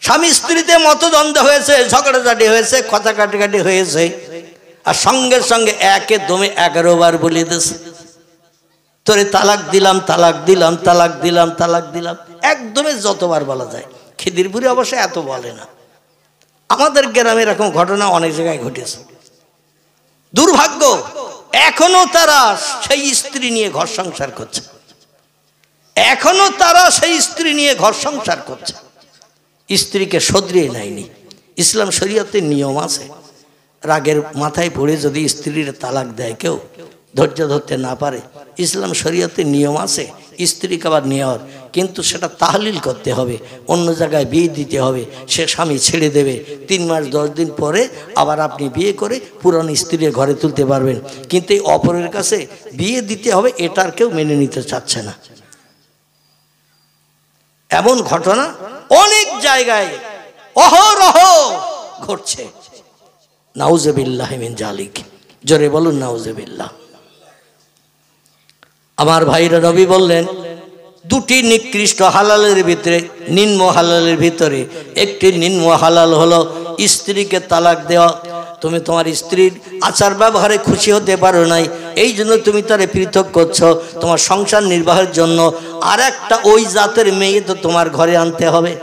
স্বামী স্ত্রীতে মতদ্বন্দ্ব হয়েছে, ঝগড়াঝাটি হয়েছে, কথা কাটাকাটি হয়েছে, আর সঙ্গে সঙ্গে একে দমে 11 বার বলে দিয়েছে তোরে তালাক দিলাম, তালাক দিলাম, তালাক দিলাম, তালাক দিলাম, একদমে যতবার বলা যায়। খিদিরপুরে অবশ্য এত বলে না, আমাদের গ্রামে এরকম ঘটনা অনেক জায়গায় ঘটেছে। দুর্ভাগ্য, এখনো তারা সেই স্ত্রী নিয়ে ঘর সংসার করছে, এখনো তারা সেই স্ত্রী নিয়ে ঘর সংসার করছে, স্ত্রীকে শোধরিয়ে নেয়নি। ইসলাম শরীয়তের নিয়ম আছে, রাগের মাথায় পড়ে যদি স্ত্রীর তালাক দেয় কেউ, ধৈর্য ধরতে না পারে, ইসলাম শরীয়তের নিয়ম আছে স্ত্রীকে আবার নেওয়ার, কিন্তু সেটা তাহলিল করতে হবে, অন্য জায়গায় বিয়ে দিতে হবে, সে স্বামী ছেড়ে দেবে, 3 মাস 10 দিন পরে আবার আপনি বিয়ে করে পুরনো স্ত্রীর ঘরে তুলতে পারবেন। কিন্তু এই অপরের কাছে বিয়ে দিতে হবে, এটার কেউ মেনে নিতে চাচ্ছে না। এমন ঘটনা অনেক জায়গায় অহরহ ঘটছে। নাউজুবিল্লাহি মিন জালিক, জোরে বলুন নাউজুবিল্লাহ। আমার ভাইরা, নবী বললেন দুটি নিকৃষ্ট হালালের ভিতরে, নিম্ন হালালের ভিতরে একটি নিম্ন হালাল হলো স্ত্রীকে তালাক দেওয়া। তুমি তোমার স্ত্রীর আচার ব্যবহারে খুশি হতে পারো নাই, এই জন্য তুমি তারে পৃথক করছো, তোমার সংসার নির্বাহের জন্য আর একটা ওই জাতের মেয়ে তো তোমার ঘরে আনতে হবে।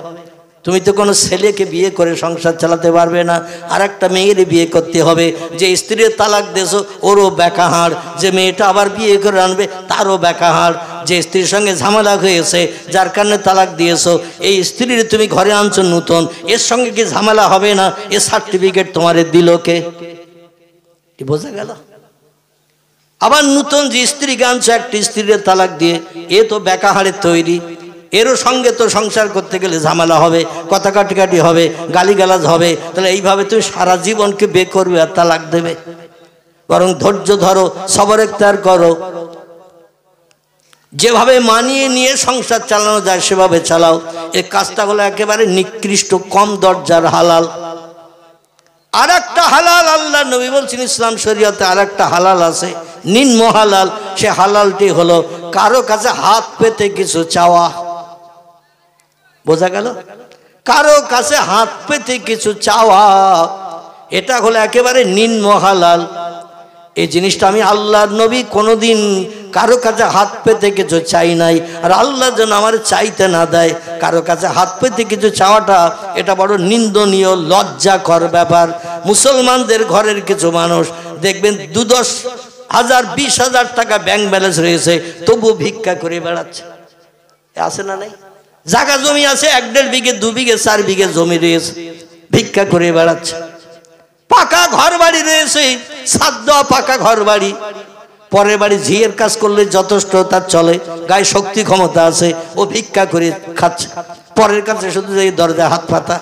তুমি তো কোনো ছেলেকে বিয়ে করে সংসার চালাতে পারবে না, আর একটা মেয়ের বিয়ে করতে হবে। যে স্ত্রীর তালাক দিয়েছো ওরও বেকা হাড়, যে মেয়েটা আবার বিয়ে করে আনবে তারও বেকা হাড়। যে স্ত্রীর সঙ্গে ঝামেলা হয়েছে, যার কারণে তালাক দিয়েছো, এই স্ত্রীর তুমি ঘরে আনছো নতুন, এর সঙ্গে কি ঝামেলা হবে না? এ সার্টিফিকেট তোমারে দিল কে? বোঝা গেল? আবার নতুন যে স্ত্রীকে আনছো, একটি স্ত্রীর তালাক দিয়ে, এ তো বেকা হাড়ের তৈরি, এরও সঙ্গে তো সংসার করতে গেলে ঝামেলা হবে, কথা কাটাকাটি হবে, গালিগালাজ হবে। তাহলে এইভাবে তুমি সারা জীবনকে বে করবে আর তালাক দেবে? বরং ধৈর্য ধরো, সবর ইখতিয়ার করো, যেভাবে মানিয়ে নিয়ে সংসার চালানো যায় সেভাবে চালাও। এই কাজটা হলো একেবারে নিকৃষ্ট, কম দরজার হালাল। আর একটা হালাল আল্লাহ নবী বলছেন ইসলাম শরীয়তে আর একটা হালাল আছে, নিম্ন হালাল। সে হালালটি হলো কারো কাছে হাত পেতে কিছু চাওয়া। বোঝা গেল? কারো কাছে হাত পেতে কিছু চাওয়া, এটা হলো একেবারে নিম্ন হালাল। এই জিনিসটা আমি আল্লাহর নবী কোনোদিন কারো কাছে হাত পেতে কিছু চাই নাই, আর আল্লাহ যেন আমার চাইতে না দেয়। কারো কাছে হাত পেতে কিছু চাওয়াটা এটা বড় নিন্দনীয়, লজ্জাকর ব্যাপার। মুসলমানদের ঘরের কিছু মানুষ দেখবেন 10,000 20,000 টাকা ব্যাংক ব্যালেন্স রয়েছে, তবু ভিক্ষা করে বেড়াচ্ছে। আছে না নাই? জায়গা জমি আছে 1-1.5 বিঘে 2 বিঘে 4 বিঘে জমি রয়েছে, ভিক্ষা করে বেড়াচ্ছে। পাকা ঘর বাড়ি রয়েছে, সাধ্য পাকা ঘর বাড়ি, পরের বাড়ি ঝিয়ের কাজ করলে যথেষ্ট তার চলে, গায়ে শক্তি ক্ষমতা আছে, ও ভিক্ষা করে খাচ্ছে। পরের কাছে শুধু এই দরজায় হাত পাতা,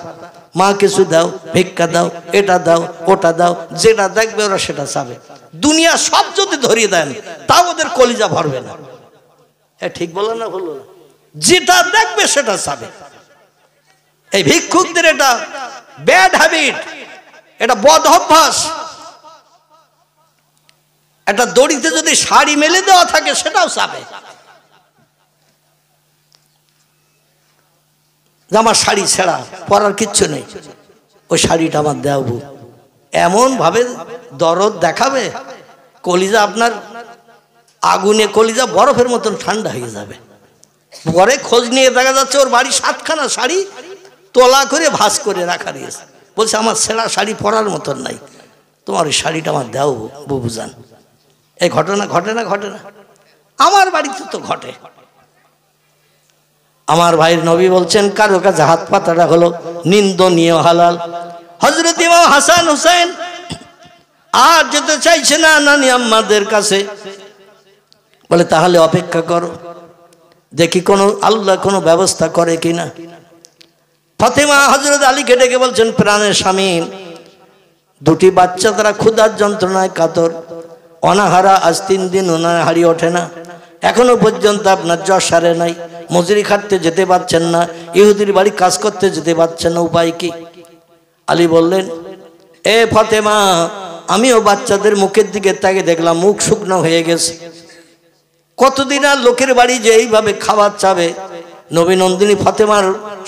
মা কিছু দাও, ভিক্ষা দাও, এটা দাও, ওটা দাও, যেটা দেখবে ওরা সেটা চাবে। দুনিয়া সব যদি ধরিয়ে দেন তাও ওদের কলিজা ভরবে না। ঠিক বললো না? বললো না? যেটা দেখবে সেটা চাবে। এই ভিক্ষুকদের এটা ব্যাড হ্যাবিট, এটা বদ অভ্যাস। একটা দড়িতে যদি শাড়ি মেলে দেওয়া থাকে সেটাও চাবে, আমার শাড়ি ছেঁড়া, পরার কিচ্ছু নেই, ওই শাড়িটা আমার দেবো। এমন ভাবে দরদ দেখাবে, কলিজা আপনার আগুনে কলিজা বরফের মতন ঠান্ডা হয়ে যাবে। পরে খোঁজ নিয়ে দেখা যাচ্ছে ওর বাড়ি 7খানা শাড়ি তোলা করে ভাঁজ করে রাখা রয়েছে। বলছে আমার ছেঁড়া শাড়ি পরার মতন নাই, তোমার ওই শাড়িটা আমার দাও বুবুজান। এই ঘটনা ঘটে না? ঘটে না? আমার বাড়িতে তো ঘটে। আমার ভাইয়ের নবী বলছেন কারো কাছে হাত পাতাটা হলো নিন্দনীয় হালাল। হযরত ইমাম হাসান হুসাইন আর যেতে চাইছে না নানি আম্মাদের কাছে, বলে তাহলে অপেক্ষা করো, দেখি কোনো আল্লাহ কোনো ব্যবস্থা করে কিনা। ফাতেমা হযরত আলীকে ডেকে বলছেন, প্রাণের স্বামী, দুটি বাচ্চা তারা ক্ষুধার যন্ত্রণায় কাতর, অনাহারা, আজ 3 দিন ওনার হাড়ি ওঠে না, এখনো পর্যন্ত আপনার জ্বর সারে নাই, মজুরি খাটতে যেতে পারছেন না, ইহুদির বাড়ি কাজ করতে যেতে পারছেন না, উপায় কি? আলী বললেন, এ ফাতেমা, আমিও বাচ্চাদের মুখের দিকে তাকে দেখলাম, মুখ শুকনো হয়ে গেছে, কতদিন আর লোকের বাড়ি যে এইভাবে খাবার চাবে? নবী নন্দিনী ফাতেমার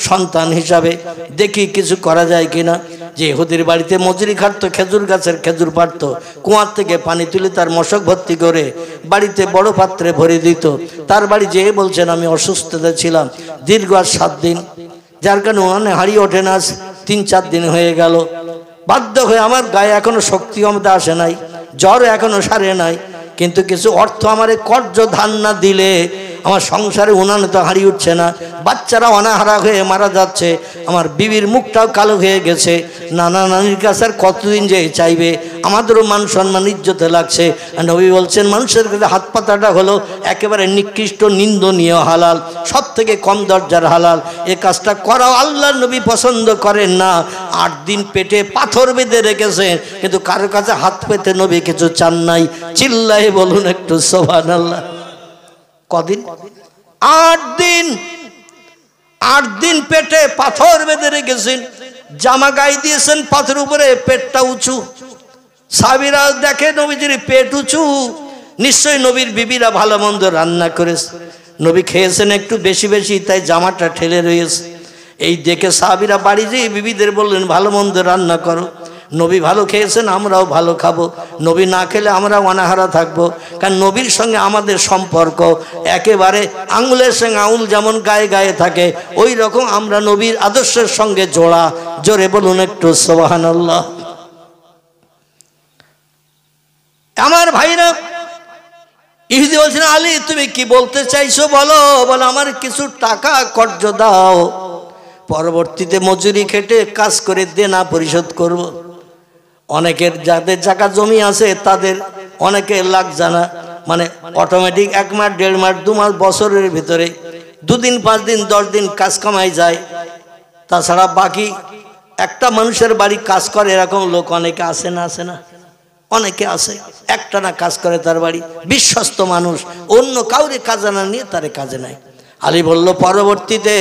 সন্তান হিসাবে দেখি কিছু করা যায় কিনা। যে ইহুদির বাড়িতে মজুরি খাটতো, খেজুর গাছের খেজুর পাড়ত, কুয়ার থেকে পানি তুলে তার মশক ভর্তি করে বাড়িতে বড় পাত্রে ভরে দিত, তার বাড়ি যেয়ে বলছেন আমি অসুস্থতা ছিলাম দীর্ঘ আর 7 দিন, যার কারণে ওখানে হারিয়ে ওঠে না, 3-4 দিন হয়ে গেল, বাধ্য হয়ে আমার গায়ে এখনো শক্তি ক্ষমতা আসে নাই, জ্বর এখনো সারে নাই, কিন্তু কিছু অর্থ আমারে কর্য ধান না দিলে আমার সংসারে উনানে তো হারিয়ে উঠছে না, বাচ্চারা অনাহারা হয়ে মারা যাচ্ছে, আমার বিবির মুখটাও কালো হয়ে গেছে, নানা নানির কাছে আর কতদিন যে চাইবে, আমাদেরও মান সম্মান ইজ্জতে লাগছে। নবী বলছেন মানুষের কাছে হাত পাতাটা হলো একেবারে নিকৃষ্ট, নিন্দনীয় হালাল, সব থেকে কম দরজার হালাল। এ কাজটা করাও আল্লাহর নবী পছন্দ করেন না। 8 দিন পেটে পাথর বেঁধে রেখেছেন, কিন্তু কারো কাছে হাত পেতে নবী কিছু চান নাই। চিল্লাই বলুন একটু সুবহানাল্লাহ। কদিন? 8 দিন। 8 দিন পেটে পাথর বেঁধে রেখেছেন, জামা গায়ে দিয়েছেন পাথর উপরে, পেটটা উঁচু। সাহাবীরা দেখে নবীজির পেট উঁচু, নিশ্চয়ই নবীর বিবিরা ভালো মন্দ রান্না করেছে, নবী খেয়েছেন একটু বেশি বেশি, তাই জামাটা ঠেলে রয়েছে। এই দেখে সাহাবীরা বাড়ি যেয়ে বিবিদের বললেন ভালো মন্দ রান্না করো, নবী ভালো খেয়েছেন আমরাও ভালো খাবো, নবী না খেলে আমরাও অনাহারা থাকবো। কারণ নবীর সঙ্গে আমাদের সম্পর্ক একেবারে আঙুলের সঙ্গে আঙুল যেমন গায়ে গায়ে থাকে, ওই রকম আমরা নবীর আদর্শের সঙ্গে জোড়া। জোরে বলুন একটু সুবহানাল্লাহ। আমার ভাইরা, ইহুদি বলছেন আলী তুমি কি বলতে চাইছো বলো। বলো আমার কিছু টাকা কর্জ দাও, পরবর্তীতে মজুরি খেটে কাজ করে দেনা পরিশোধ করব। অনেকের যাদের জায়গা জমি আছে তাদের অনেকে লাখ জানা, মানে অটোমেটিক 1 মাস 1.5 মাস 2 মাস বছরের ভিতরে 2 দিন 5 দিন 10 দিন কাজ কামাই যায়। তাছাড়া বাকি একটা মানুষের বাড়ি কাজ করে এরকম লোক অনেকে আসে না, আসে না, অনেকে আছে একটা না কাজ করে তার বাড়ি, বিশ্বস্ত মানুষ, অন্য কাউরে কাজে না নিয়ে তারে কাজে নাই। আলী বলল পরবর্তীতে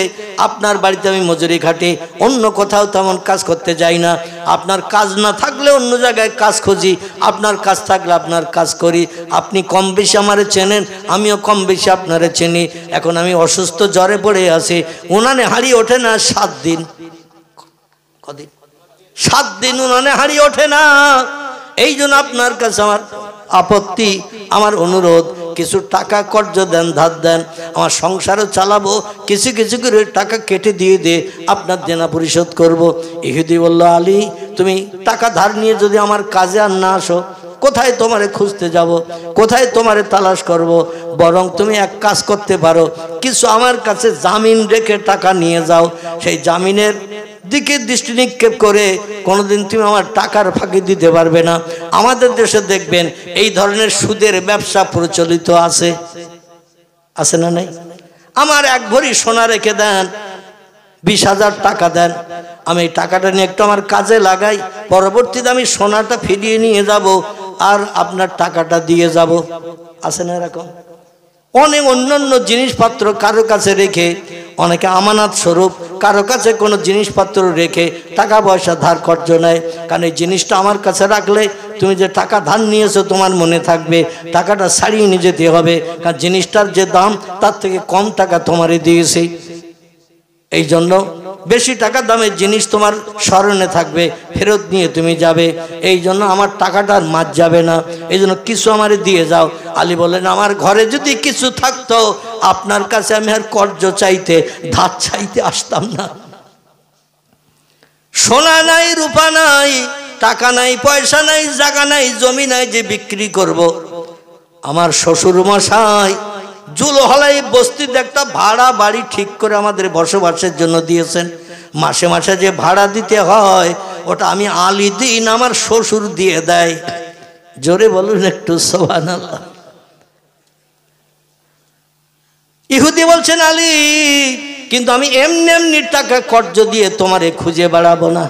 আপনার বাড়িতে আমি মজুরি খাটি, অন্য কোথাও তেমন কাজ করতে যাই না, আপনার কাজ না থাকলে অন্য জায়গায় কাজ খুঁজি, আপনার কাজ থাকলে আপনার কাজ করি। আপনি কম বেশি আমারে চেনেন, আমিও কম বেশি আপনারে চিনি। এখন আমি অসুস্থ জ্বরে পড়ে আছি, উনানে হাড়ি ওঠে না 7 দিন। কদিন? 7 দিন উনানে হাড়ি ওঠে না। এই জন্য আপনার কাছে আমার আপত্তি, আমার অনুরোধ, কিছু টাকা কর্জ দেন, ধার দেন, আমার সংসারও চালাবো, কিছু কিছু করে টাকা কেটে দিয়ে দে, আপনার দেনা পরিশোধ করব। ইহুদি বলল আলী তুমি টাকা ধার নিয়ে যদি আমার কাজে আর না আসো, কোথায় তোমারে খুঁজতে যাব, কোথায় তোমারে তালাশ করব? বরং তুমি এক কাজ করতে পারো, কিছু আমার কাছে জামিন রেখে টাকা নিয়ে যাও, সেই জামিনের দিকে দৃষ্টি নিক্ষেপ করে কোনোদিন তুমি আমার টাকার ফাঁকি দিতে পারবে না। আমাদের দেশে দেখবেন এই ধরনের সুদের ব্যবসা প্রচলিত আছে, আছে না নাই? আমার 1 ভরি সোনা রেখে দেন, 20,000 টাকা দেন, আমি এই টাকাটা নিয়ে একটু আমার কাজে লাগাই, পরবর্তীতে আমি সোনাটা ফিরিয়ে নিয়ে যাব আর আপনার টাকাটা দিয়ে যাব। আছে না এরকম? অনেক অন্যান্য জিনিসপত্র কারো কাছে রেখে, অনেকে আমানত স্বরূপ কারো কাছে কোনো জিনিসপত্র রেখে টাকা পয়সা ধার কর্জ নেয়। কারণ এই জিনিসটা আমার কাছে রাখলে তুমি যে টাকা ধার নিয়েছো তোমার মনে থাকবে, টাকাটা ছাড়িয়ে নিয়ে যেতে হবে, কারণ জিনিসটার যে দাম তার থেকে কম টাকা তোমারে দিয়েছি। এই জন্য বেশি টাকা দামের জিনিস তোমার স্মরণে থাকবে, ফেরত নিয়ে তুমি যাবে। এই জন্য আমার টাকাটা আর মার যাবে না, এই জন্য কিছু আমারে দিয়ে যাও। আলী বললেন আমার ঘরে যদি কিছু থাকতো আপনার কাছে আমি আর কর্জ চাইতে, ধার চাইতে আসতাম না। সোনা নাই, রূপা নাই, টাকা নাই, পয়সা নাই, জায়গা নাই, জমি নাই যে বিক্রি করব। আমার শ্বশুর মশাই জুলহলাই বস্তিতে একটা ভাড়া বাড়ি ঠিক করে আমাদের বসবাসের জন্য দিয়েছেন। মাসে মাসে যে ভাড়া দিতে হয় ওটা আমি আলী দিই না, আমার শ্বশুর দিয়ে দেয়। জোরে বলুন একটু সুবহানাল্লাহ। ইহুদি বলছেন আলী, কিন্তু আমি এমনি এমনি টাকা কর্জ দিয়ে তোমারে খুঁজে বেড়াবো না।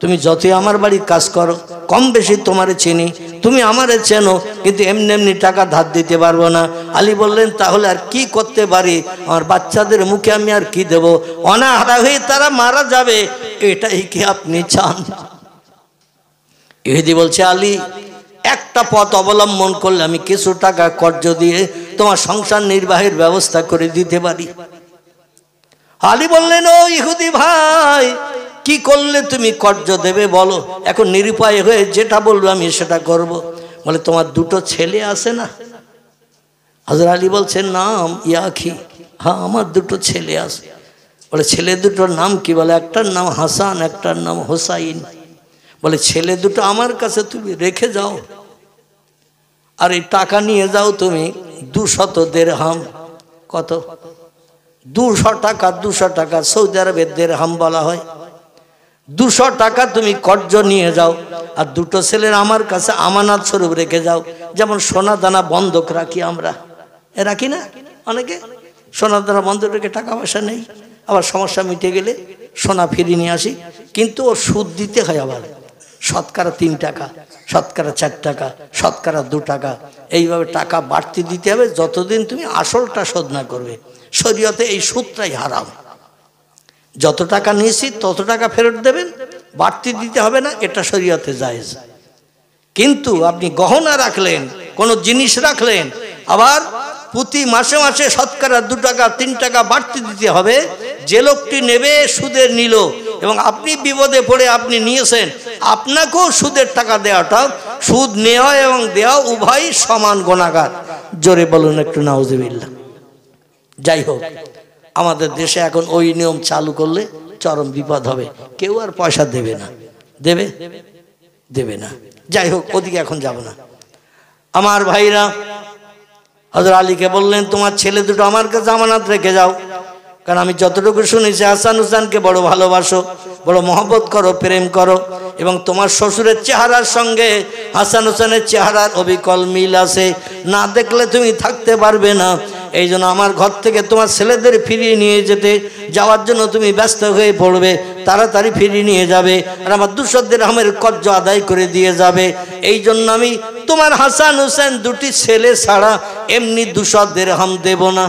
তুমি যতই আমার বাড়ি কাজ করো, কম বেশি তোমারে চিনি, তুমি আমারে চেনো, কিন্তু এমনি এমনি টাকা ধার দিতে পারবো না। আলী বললেন, তাহলে আর কি করতে পারি? আমার বাচ্চাদের মুখে আমি আর কি দেব? অনাহারা হয়ে তারা মারা যাবে, এটাই কি আপনি চান? ইহুদি বলছে, আলী, একটা পথ অবলম্বন করলে আমি কিছু টাকা কর্জ দিয়ে তোমার সংসার নির্বাহের ব্যবস্থা করে দিতে পারি। আলী বললেন, ও ইহুদি ভাই, কি করলে তুমি কর্জ দেবে বলো? এখন নিরুপায় হয়ে যেটা বলবো আমি সেটা করব। বলে, তোমার দুটো ছেলে আছে না? হযরত আলী বলছেন, নাম ইয়াখি, হ্যাঁ আমার দুটো ছেলে আছে। বলে, ছেলে দুটোর নাম কি? বলে, একটার নাম হাসান, একটার নাম হোসাইন। বলে, ছেলে দুটো আমার কাছে তুমি রেখে যাও, আর এই টাকা নিয়ে যাও তুমি 200 দিরহাম। কত? 200 টাকা। 200 টাকা সৌদি আরবের দিরহাম বলা হয়। 200 টাকা তুমি কর্জ নিয়ে যাও, আর দুটো ছেলের আমার কাছে আমানত স্বরূপ রেখে যাও। যেমন সোনা দানা বন্ধক রাখি আমরা, রাখি না অনেকে? সোনা দানা বন্ধক রেখে টাকা পয়সা নেই, আবার সমস্যা মিটে গেলে সোনা ফিরিয়ে নিয়ে আসি। কিন্তু ও সুদ দিতে হয়, আবার শতকরা 3 টাকা, শতকরা 4 টাকা, শতকরা 2 টাকা, এইভাবে টাকা বাড়তি দিতে হবে যতদিন তুমি আসলটা শোধ না করবে। শরীয়তে এই সুদটাই হারাম। যত টাকা নিয়েছি তত টাকা ফেরত দেবেন, বাড়তি দিতে হবে না, এটা শরীয়তে জায়েজ। কিন্তু আপনি গহনা রাখলেন, কোনো জিনিস রাখলেন, আবার প্রতি মাসে মাসে শতকরা 2 টাকা 3 টাকা বাড়তি দিতে হবে। যে লোকটি নেবে সুদের নিল, এবং আপনি বিপদে পড়ে আপনি নিয়েছেন, আপনাকেও সুদের টাকা দেওয়াটা, সুদ নেওয়া এবং দেওয়া উভয় সমান গুনাহগার। জোরে বলুন একটু নাউজুবিল্লাহ। যাই হোক, আমাদের দেশে এখন ওই নিয়ম চালু করলে চরম বিপদ হবে। কেউ আর পয়সা দেবে না। দেবে? দেবে না। যাই হোক, ওদিকে এখন যাব না। আমার ভাইরা হযরত আলীকে বললেন, তোমার ছেলে দুটো আমার কাছে আমানত রেখে যাও, কারণ আমি যতটুকু শুনেছি হাসান হুসাইনকে বড় ভালোবাসো, বড় মহব্বত করো, প্রেম করো, এবং তোমার শ্বশুরের চেহারার সঙ্গে হাসান হুসাইনের চেহারার অবিকল মিল আছে, না দেখলে তুমি থাকতে পারবে না। এই জন্য আমার ঘর থেকে তোমার ছেলেদের ফিরিয়ে নিয়ে যাওয়ার জন্য তুমি ব্যস্ত হয়ে পড়বে, তাড়াতাড়ি ফিরিয়ে নিয়ে যাবে, আর আমার 200 দিরহামের কর্জ আদায় করে দিয়ে যাবে। এই জন্য আমি তোমার হাসান হুসাইন দুটি ছেলে ছাড়া এমনি 200 দিরহাম দেব না।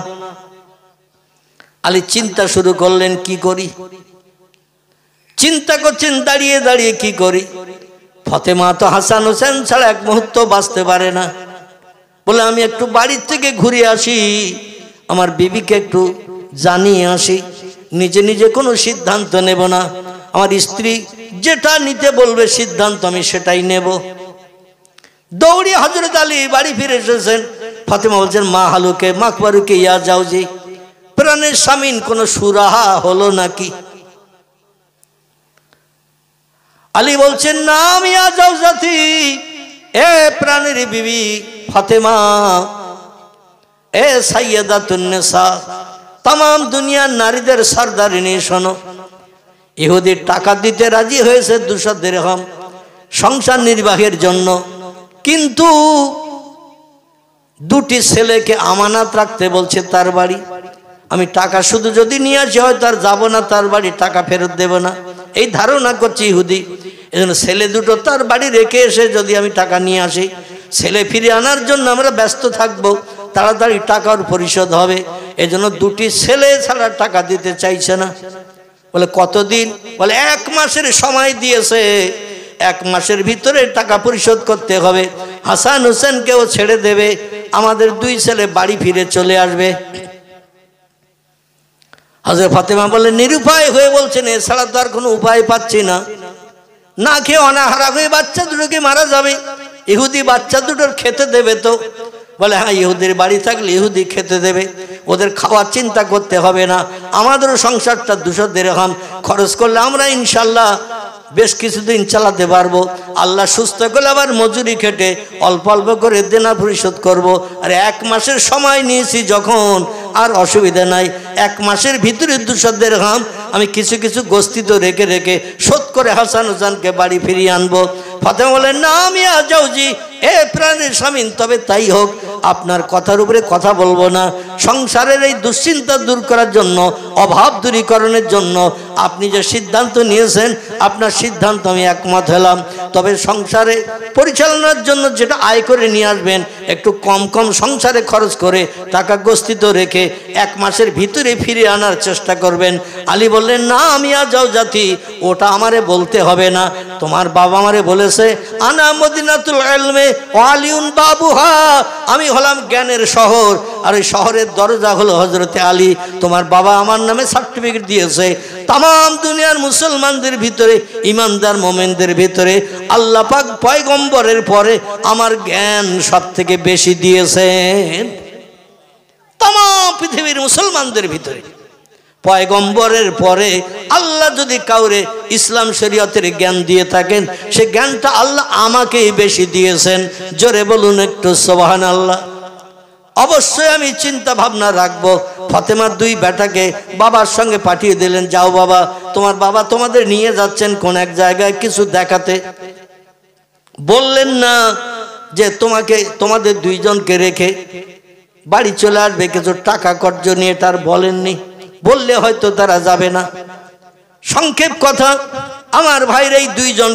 আলী চিন্তা শুরু করলেন, কি করি? চিন্তা করছেন দাঁড়িয়ে দাঁড়িয়ে, কি করি? ফাতেমা তো হাসান হুসাইন ছাড়া এক মুহূর্ত বাঁচতে পারে না। বলে, আমি একটু বাড়ির থেকে ঘুরে আসি, আমার বিবিকে একটু জানিয়ে আসি, নিজে নিজে কোনো সিদ্ধান্ত নেব না, আমার স্ত্রী যেটা নিতে বলবে সিদ্ধান্ত আমি সেটাই নেব। দৌড়ে হযরত আলী বাড়ি ফিরে এসেছেন। ফাতেমা বলছেন, মা হালুকে মাকবারুকে ইয়া যাওজি, প্রাণের স্বামীন কোনো সুরাহা হলো নাকি? আলী বলছেন, নাম ইয়া জাওজাতি, এ প্রাণের বিবি ফাতেমা, এ সাইয়্যিদাতুন নিসা, तमाम দুনিয়ার নারীদের সরদারিনী, শোনো, ইহুদি টাকা দিতে রাজি হয়েছে 200 দিরহাম সংসার নির্বাহের জন্য, কিন্তু দুটি ছেলেকে আমানত রাখতে বলছে তার বাড়ি। আমি টাকা শুধু যদি নিয়ে আসি হয় তার যাব না, তার বাড়ি টাকা ফেরত দেব না, এই ধারণা করছে ইহুদি। এজন্য ছেলে দুটো তার বাড়ি রেখে এসে যদি আমি টাকা নিয়ে আসি, ছেলে ফিরে আনার জন্য আমরা ব্যস্ত থাকবো, তাড়াতাড়ি টাকার পরিশোধ হবে। এজন্য দুটি ছেলে ছাড়া টাকা দিতে চাইছে না। বলে, কতদিন? বলে, 1 মাসের সময় দিয়েছে, 1 মাসের ভিতরে টাকা পরিশোধ করতে হবে। হাসান হুসেনকেও ছেড়ে দেবে, আমাদের 2 ছেলে বাড়ি ফিরে চলে আসবে। হযরত ফাতেমা বলে, নিরুপায় হয়ে বলছেন, এছাড়া তো আর কোনো উপায় পাচ্ছি না, না খেয়ে অনাহারা হয়ে বাচ্চা দুটোকে মারা যাবে, ইহুদি বাচ্চা দুটোর খেতে দেবে তো? বলে, হ্যাঁ, ইহুদির বাড়ি থাকলে ইহুদি খেতে দেবে, ওদের খাওয়ার চিন্তা করতে হবে না, আমাদেরও সংসারটা 200 দিরহাম খরচ করলে আমরা ইনশাল্লাহ বেশ কিছুদিন চালাতে পারবো, আল্লাহ সুস্থ করলে আবার মজুরি খেটে অল্প অল্প করে দেনা পরিশোধ করব। আর 1 মাসের সময় নিয়েছি যখন, আর অসুবিধা নাই। 1 মাসের ভিতরে 200 দিরহাম আমি কিছু কিছু গোস্তিত রেখে রেখে শোধ করে হাসান হোসেনকে বাড়ি ফিরিয়ে আনবো। ফাতেমা বলেন, না মিয়া জাওজি, এ প্রাণের স্বামী, তবে তাই হোক, আপনার কথার উপরে কথা বলবো না। সংসারের এই দুশ্চিন্তা দূর করার জন্য, অভাব দূরীকরণের জন্য আপনি যে সিদ্ধান্ত নিয়েছেন, আপনার সিদ্ধান্ত আমি একমত হলাম। তবে সংসারে পরিচালনার জন্য যেটা আয় করে নিয়ে আসবেন, একটু কম কম সংসারে খরচ করে টাকা গোস্তিত রেখে 1 মাসের ভিতরে ফিরিয়ে আনার চেষ্টা করবেন। আলী বললেন, না মিয়া জাওজাতি, ওটা আমারে বলতে হবে না। তোমার বাবা আমারে বলেছে, আনা মদিনাতুল ইলমে ওয়া আলিউন বাবুহা, আমি হলাম জ্ঞানের শহর, আর ওই শহরের দরজা হলো হযরতে আলী। তোমার বাবা আমার নামে সার্টিফিকেট দিয়েছে। তাম দুনিয়ার মুসলমানদের ভিতরে, ইমানদার মোমেনদের ভিতরে আল্লাহ পাক পয়গম্বরের পরে আমার জ্ঞান সব থেকে বেশি দিয়েছেন। তাম পৃথিবীর মুসলমানদের ভিতরে পয়গম্বরের পরে আল্লাহ যদি কাউরে ইসলাম শরীয়তের জ্ঞান দিয়ে থাকেন, সে জ্ঞানটা আল্লাহ আমাকেই বেশি দিয়েছেন। জোরে বলুন একটু সুবহানাল্লাহ। অবশ্যই আমি চিন্তা ভাবনা রাখবো। ফাতেমার 2 বেটাকে বাবার সঙ্গে পাঠিয়ে দিলেন, যাও বাবা, তোমার বাবা তোমাদের নিয়ে যাচ্ছেন কোন এক জায়গায় কিছু দেখাতে। বললেন না যে তোমাদের 2 জনকে রেখে বাড়ি চলে আসবে কিছু টাকা কর্জ নিয়ে, তার বলেননি। বললে হয়তো তারা যাবে না। সংক্ষেপ কথা, আমার ভাইয়ের এই 2 জন